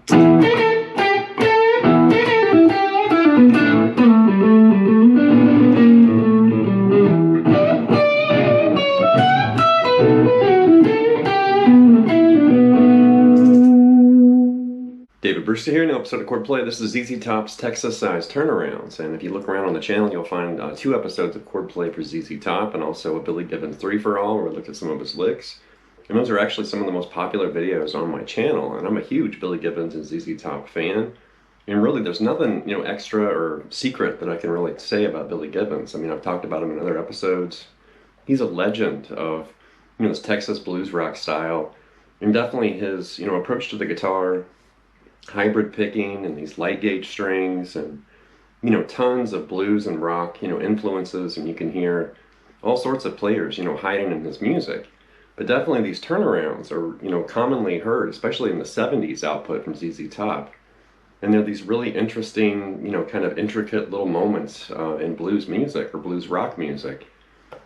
Brewster here, new episode of Chordplay. This is ZZ Top's Texas-sized turnarounds, and if you look around on the channel, you'll find 2 episodes of Chordplay for ZZ Top, and also a Billy Gibbons 3-for-all, where we looked at some of his licks. And those are actually some of the most popular videos on my channel, and I'm a huge Billy Gibbons and ZZ Top fan. And really, there's nothing, extra or secret that I can really say about Billy Gibbons. I mean, I've talked about him in other episodes. He's a legend of, this Texas blues rock style, and definitely his, approach to the guitar, hybrid picking and these light gauge strings and tons of blues and rock influences, and you can hear all sorts of players hiding in his music. But definitely these turnarounds are commonly heard, especially in the 70s output from ZZ Top, and they're these really interesting kind of intricate little moments in blues music or blues rock music.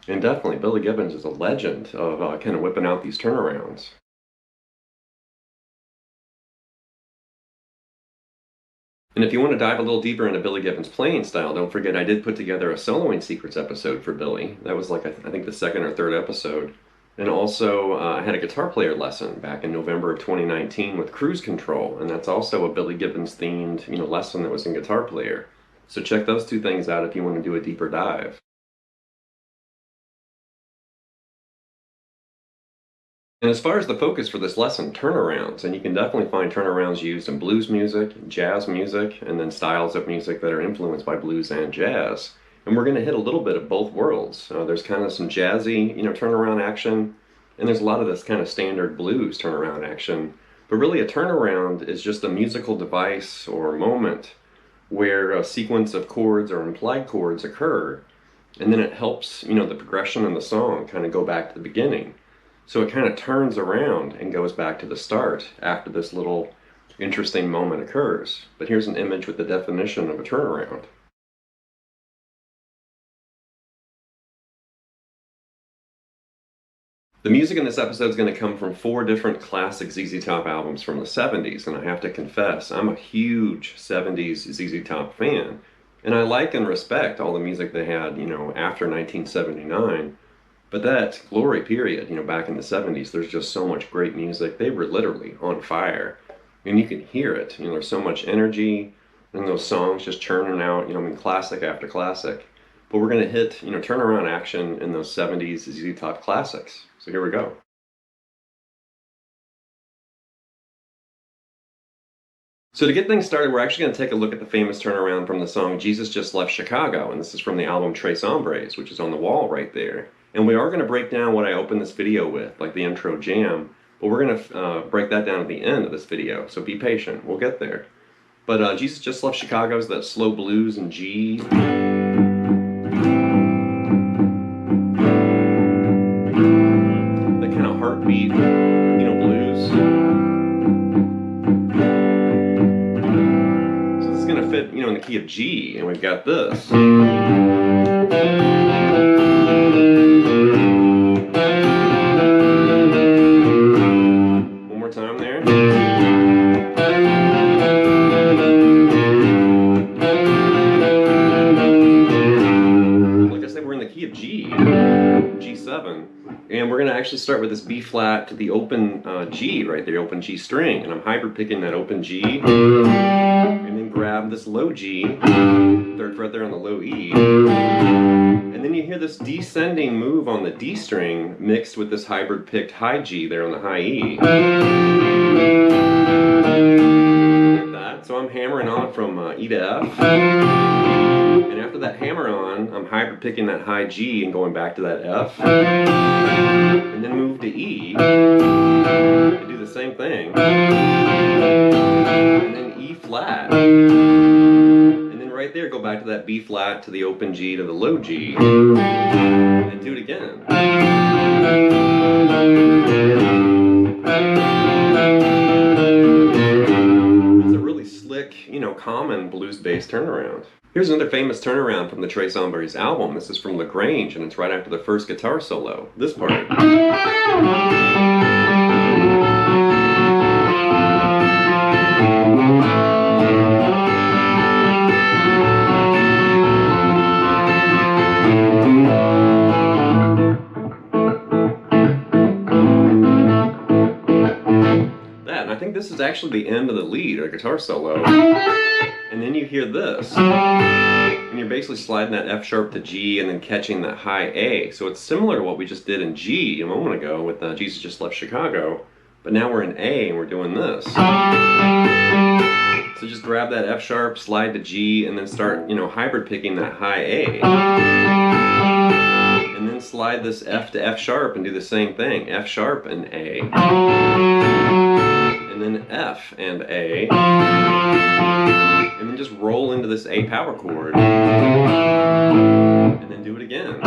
And definitely Billy Gibbons is a legend of kind of whipping out these turnarounds. And if you want to dive a little deeper into Billy Gibbons' playing style, don't forget I did put together a Soloing Secrets episode for Billy. That was like, I think the 2nd or 3rd episode. And also, I had a guitar player lesson back in November of 2019 with Cruise Control, and that's also a Billy Gibbons themed, lesson that was in guitar player. So check those 2 things out if you want to do a deeper dive. And as far as the focus for this lesson, turnarounds, and you can definitely find turnarounds used in blues music, jazz music, and then styles of music that are influenced by blues and jazz. And we're going to hit a little bit of both worlds. There's kind of some jazzy, turnaround action, and there's a lot of this kind of standard blues turnaround action. But really a turnaround is just a musical device or moment where a sequence of chords or implied chords occur, and then it helps, the progression in the song kind of go back to the beginning. So it kind of turns around and goes back to the start after this little interesting moment occurs. But here's an image with the definition of a turnaround. The music in this episode is going to come from 4 different classic ZZ Top albums from the 70s, and I have to confess, I'm a huge 70s ZZ Top fan. And I like and respect all the music they had, after 1979. But that glory period, back in the 70s, there's just so much great music. They were literally on fire. And you can hear it. There's so much energy, and those songs just churning out, classic after classic. But we're going to hit, turnaround action in those 70s ZZ Top classics. So here we go. So to get things started, we're actually going to take a look at the famous turnaround from the song Jesus Just Left Chicago. And this is from the album Tres Hombres, which is on the wall right there. And we are going to break down what I opened this video with, like the intro jam, but we're going to break that down at the end of this video, so be patient, we'll get there. But Jesus Just Left Chicago is that slow blues in G. That kind of heartbeat, blues. So this is going to fit, in the key of G, and we've got this. And we're going to actually start with this B flat to the open G right there, open G string, and I'm hybrid picking that open G, and then grab this low G, 3rd fret there on the low E, and then you hear this descending move on the D string mixed with this hybrid picked high G there on the high E. Like that. So I'm hammering on from E to F. And after that hammer on, I'm hybrid picking that high G and going back to that F. And then move to E. And do the same thing. And then E flat. And then right there, go back to that B flat to the open G to the low G. And do it again. It's a really slick, common blues-based turnaround. Here's another famous turnaround from the Tres Hombres album. This is from Lagrange, and it's right after the first guitar solo. This part. this is actually the end of the lead, a guitar solo. And then you hear this. And you're basically sliding that F sharp to G and then catching that high A. So it's similar to what we just did in G a moment ago with Jesus Just Left Chicago. But now we're in A and we're doing this. So just grab that F sharp, slide to G, and then start, hybrid picking that high A. And then slide this F to F sharp and do the same thing. F sharp and A. And then F and A. And then just roll into this A power chord. And then do it again.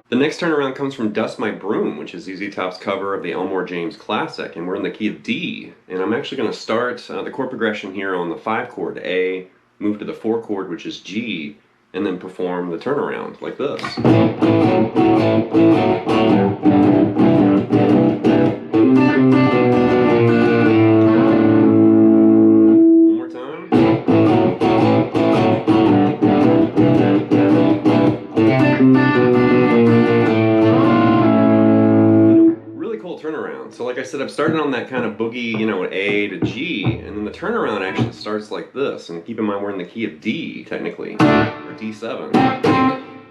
The next turnaround comes from Dust My Broom, which is ZZ Top's cover of the Elmore James classic, and we're in the key of D. And I'm actually going to start the chord progression here on the 5 chord, A, move to the 4 chord, which is G, and then perform the turnaround like this. So like I said, I've started on that kind of boogie, A to G, and then the turnaround actually starts like this. And keep in mind we're in the key of D, technically, or D7.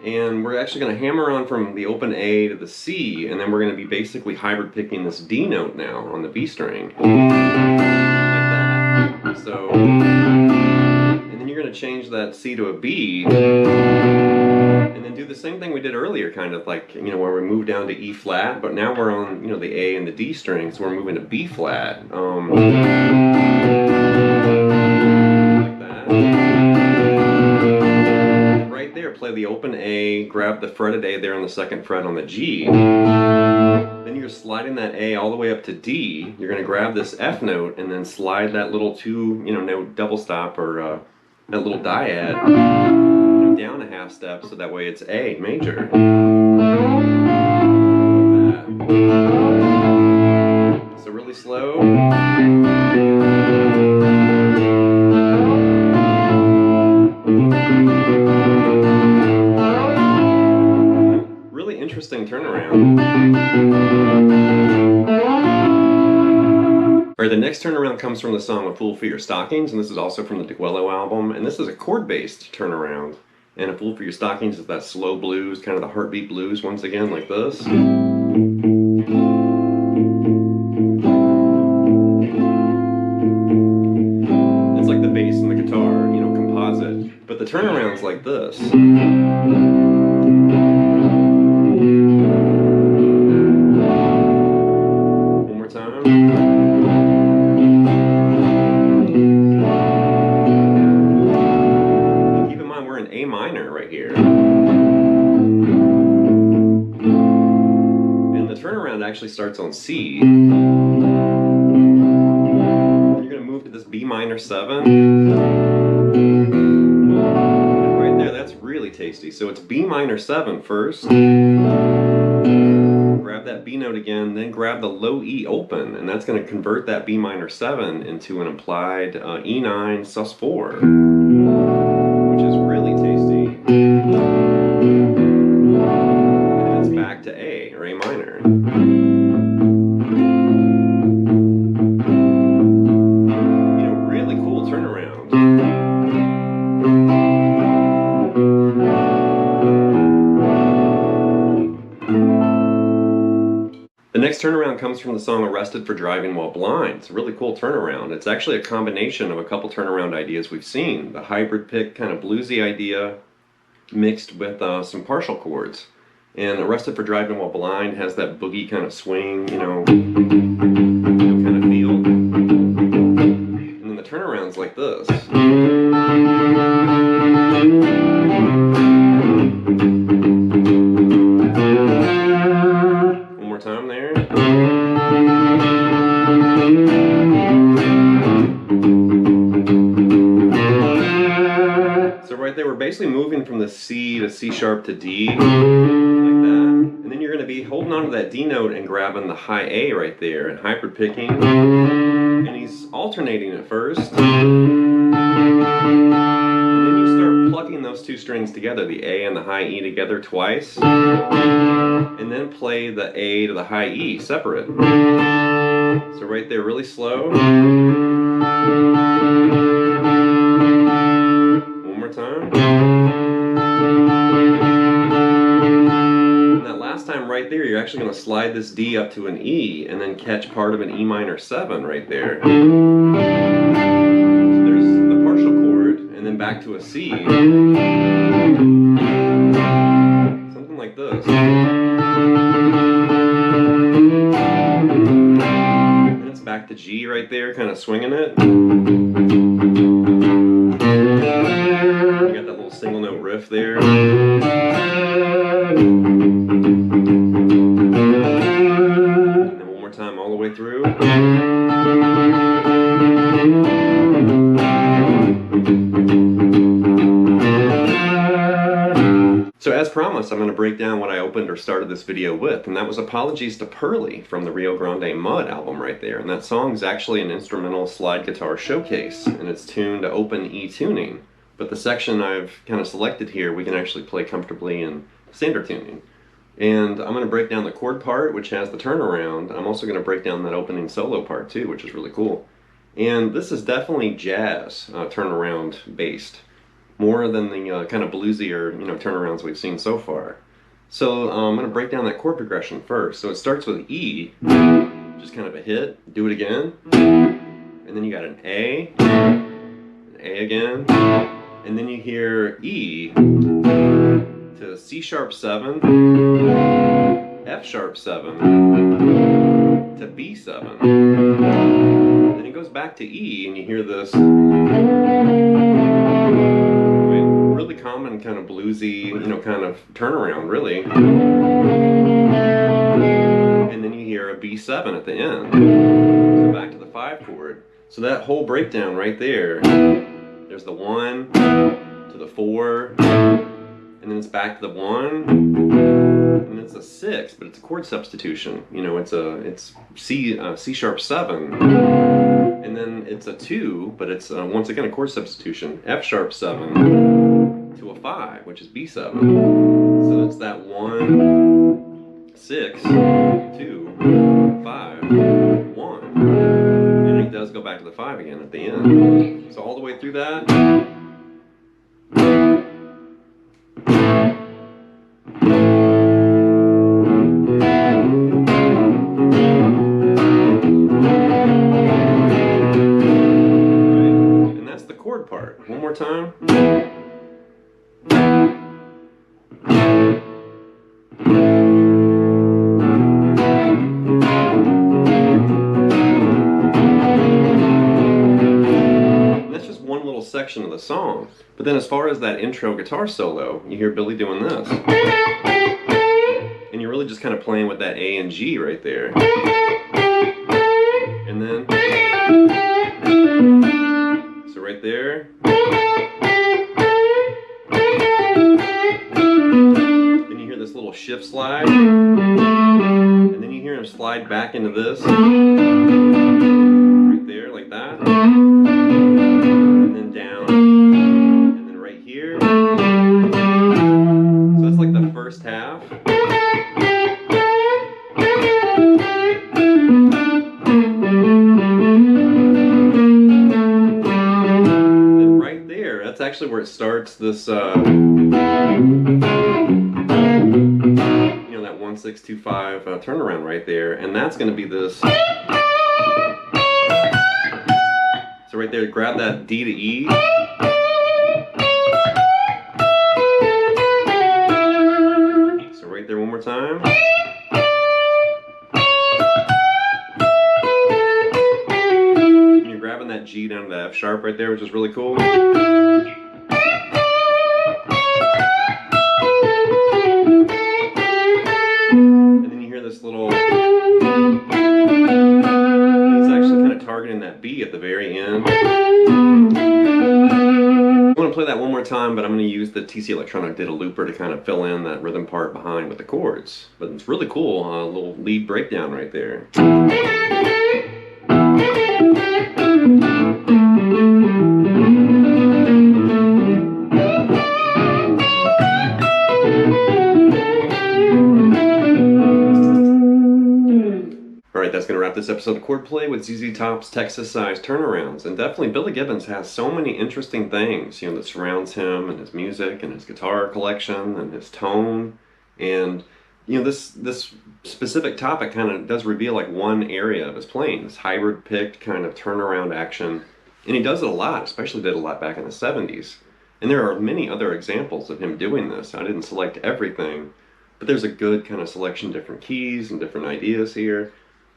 And we're actually going to hammer on from the open A to the C, and then we're going to be basically hybrid picking this D note now on the B string. Like that. So, and then you're going to change that C to a B. And then do the same thing we did earlier, kind of like, where we moved down to E flat, but now we're on, the A and the D string, so we're moving to B flat. Like that. And right there, play the open A, grab the fretted A there on the 2nd fret on the G. Then you're sliding that A all the way up to D. You're going to grab this F note and then slide that little 2, note double stop or that little dyad down a half step, so that way it's A major. Like that. So really slow. Really interesting turnaround. Alright, the next turnaround comes from the song A Fool for Your Stockings, and this is also from the DeGuello album, and this is a chord-based turnaround. And A Fool for Your Stockings is that slow blues, kind of the heartbeat blues once again, like this. It's like the bass and the guitar, composite. But the turnaround's like this. One more time. A minor right here. And the turnaround actually starts on C. And you're going to move to this B minor 7. And right there, that's really tasty. So it's B minor 7 first. Grab that B note again, then grab the low E open, and that's going to convert that B minor 7 into an implied E9 sus4. Which is really tasty. And then it's back to A, or A minor. Really cool turnaround. The next turnaround comes from the song Arrested for Driving While Blind. It's a really cool turnaround. It's actually a combination of a couple turnaround ideas we've seen. The hybrid pick, kind of bluesy idea, mixed with some partial chords. And Arrested for Driving While Blind has that boogie kind of swing, kind of feel. And then the turnaround's like this. One more time there. So right there, we're basically moving from the C to C sharp to D, like that. And then you're going to be holding on to that D note and grabbing the high A right there and hybrid picking any he's alternating at first. And then you start plucking those two strings together, the A and the high E together twice. And then play the A to the high E separate. So right there, really slow. One more time. And that last time right there, you're actually going to slide this D up to an E and then catch part of an E minor 7 right there. So there's the partial chord and then back to a C. Something like this. And it's back to G right there, kind of swinging it. You got that little single note riff there. And then one more time all the way through. So as promised, I'm going to break down what I opened or started this video with, and that was Apologies to Pearly from the Rio Grande Mud album right there. And that song is actually an instrumental slide guitar showcase, and it's tuned to open E tuning. But the section I've kind of selected here, we can actually play comfortably in standard tuning. And I'm going to break down the chord part, which has the turnaround. I'm also going to break down that opening solo part too, which is really cool. And this is definitely jazz turnaround based, more than the kind of bluesier, turnarounds we've seen so far. So I'm going to break down that chord progression first. So it starts with E, just kind of a hit. Do it again, and then you got an A again, and then you hear E to C sharp 7, F sharp 7, to B 7. Then it goes back to E, and you hear this really common kind of bluesy, kind of turnaround, really. And then you hear a B7 at the end. So back to the 5 chord. So that whole breakdown right there, there's the 1 to the 4, and then it's back to the 1, and it's a 6, but it's a chord substitution. It's C sharp 7, and then it's a 2, but it's once again a chord substitution. F sharp 7 to a 5, which is B7. So it's that 1, 6, 2, 5, 1, and it does go back to the 5 again at the end. So all the way through that. And that's the chord part. One more time. Section of the song. But then as far as that intro guitar solo, you hear Billy doing this. And you're really just kind of playing with that A and G right there. And then, so right there. Then you hear this little shift slide. And then you hear him slide back into this. Right there, like that. Down, and then right here. So that's like the first half. Then right there, that's actually where it starts this, that 1-6-2-5 turnaround right there, and that's going to be this. So right there, grab that D to E. So right there one more time. And you're grabbing that G down to the F sharp right there, which is really cool. And then you hear this little... It's actually kind of targeting that B at the very end. I'm going to play that one more time, but I'm going to use the TC Electronic Did a Looper to kind of fill in that rhythm part behind with the chords. But it's really cool, a little lead breakdown right there. that's going to wrap this episode of Chordplay with ZZ Top's Texas-sized turnarounds. And definitely Billy Gibbons has so many interesting things, you know, that surrounds him and his music and his guitar collection and his tone. And, you know, this specific topic kind of does reveal like one area of his playing, this hybrid picked kind of turnaround action. And he does it a lot, especially did a lot back in the 70s. And there are many other examples of him doing this. I didn't select everything, but there's a good kind of selection, different keys and different ideas here.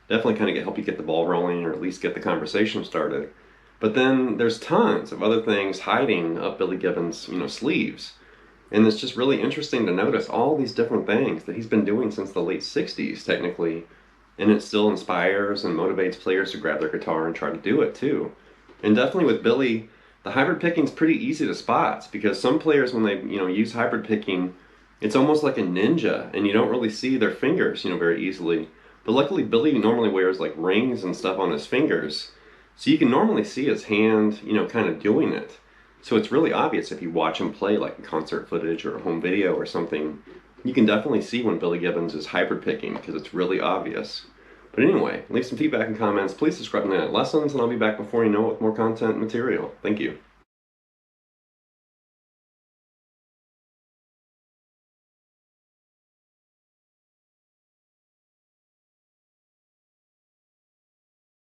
Definitely kind of help you get the ball rolling, or at least get the conversation started. But then there's tons of other things hiding up Billy Gibbons', you know, sleeves. And it's just really interesting to notice all these different things that he's been doing since the late 60s, technically. And it still inspires and motivates players to grab their guitar and try to do it too. And definitely with Billy, the hybrid picking's pretty easy to spot, because some players, when they, you know, use hybrid picking, it's almost like a ninja, and you don't really see their fingers, you know, very easily. But luckily, Billy normally wears like rings and stuff on his fingers, so you can normally see his hand, you know, kind of doing it. So it's really obvious if you watch him play like concert footage or a home video or something. You can definitely see when Billy Gibbons is hybrid picking, because it's really obvious. But anyway, leave some feedback and comments. Please subscribe to Night Lessons, and I'll be back before you know it with more content and material. Thank you.